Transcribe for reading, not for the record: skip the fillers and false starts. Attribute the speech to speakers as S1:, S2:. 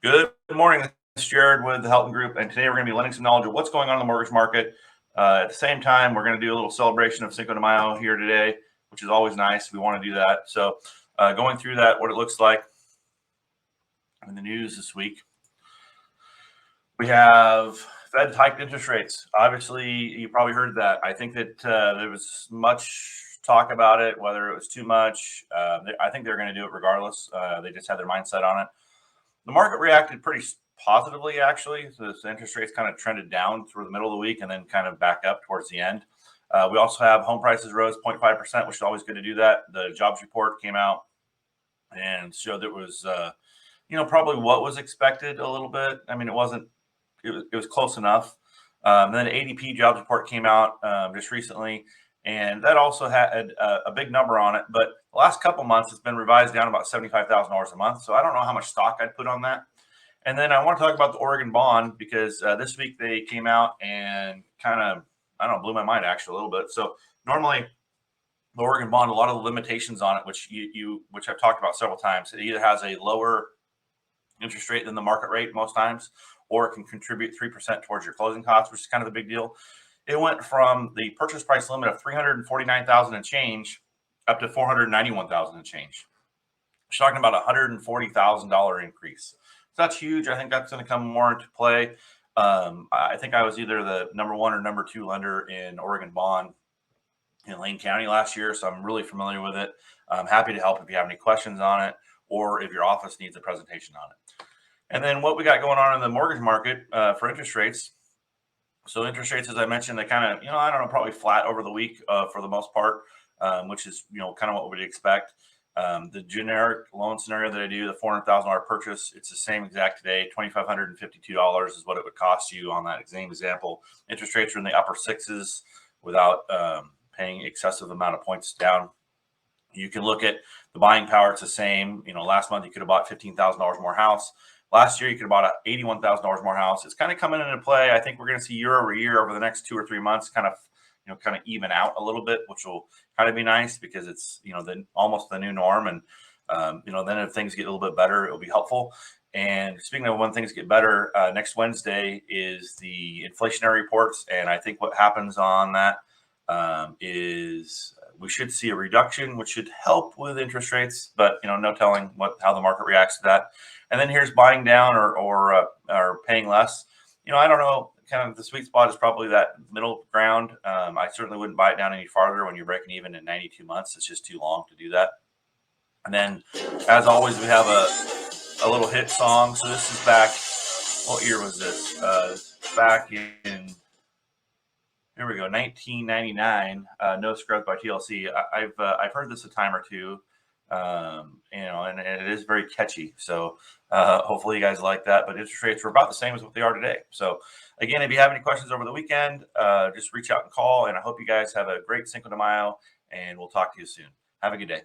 S1: Good morning. This is Jared with the Helton Group, and today we're going to be lending some knowledge of what's going on in the mortgage market. At the same time, we're going to do a little celebration of Cinco de Mayo here today, which is always nice. We want to do that. So, going through that, what it looks like in the news this week, we have Fed hiked interest rates. Obviously, you probably heard that. I think that there was much talk about it, whether it was too much. I think they're going to do it regardless. They just had their mindset on it. The market reacted pretty positively, actually. So the interest rates kind of trended down through the middle of the week and then kind of back up towards the end. We also have home prices rose 0.5%, which is always good to do that. The jobs report came out and showed that it was, probably what was expected a little bit. I mean, it was close enough. Then the ADP jobs report came out just recently, and that also had a big number on it. But the last couple months, it's been revised down about $75,000 a month. So I don't know how much stock I'd put on that. And then I want to talk about the Oregon bond because this week they came out and kind of, I don't know, blew my mind actually a little bit. So normally the Oregon bond, a lot of the limitations on it, which which I've talked about several times, it either has a lower interest rate than the market rate most times, or it can contribute 3% towards your closing costs, which is kind of a big deal. It went from the purchase price limit of $349,000 and change up to $491,000 and change. She's talking about a $140,000 increase. So that's huge. I think that's going to come more into play. I think I was either the number one or number two lender in Oregon bond in Lane County last year, so I'm really familiar with it. I'm happy to help if you have any questions on it, or if your office needs a presentation on it. And then what we got going on in the mortgage market for interest rates. So interest rates, as I mentioned, they kind of, I don't know, probably flat over the week for the most part, which is, kind of what we'd expect. The generic loan scenario that I do, the $400,000 purchase, it's the same exact today. $2,552 is what it would cost you on that same example. Interest rates are in the upper sixes without paying excessive amount of points down. You can look at the buying power. It's the same. Last month you could have bought $15,000 more house. Last year, you could have bought $81,000 more house. It's kind of coming into play. I think we're going to see year over year over the next 2 or 3 months, kind of even out a little bit, which will kind of be nice because it's almost the new norm. And then if things get a little bit better, it'll be helpful. And speaking of when things get better, next Wednesday is the inflationary reports, and I think what happens on that is we should see a reduction, which should help with interest rates, but no telling how the market reacts to that. And then here's buying down or paying less. I don't know. Kind of the sweet spot is probably that middle ground. I certainly wouldn't buy it down any farther when you're breaking even in 92 months. It's just too long to do that. And then, as always, we have a little hit song. So this is back. What year was this? Back in. Here we go, 1999. No Scrubs by TLC. I've heard this a time or two. And it is very catchy. So hopefully you guys like that. But interest rates were about the same as what they are today. So again, if you have any questions over the weekend, just reach out and call. And I hope you guys have a great Cinco de Mayo, and we'll talk to you soon. Have a good day.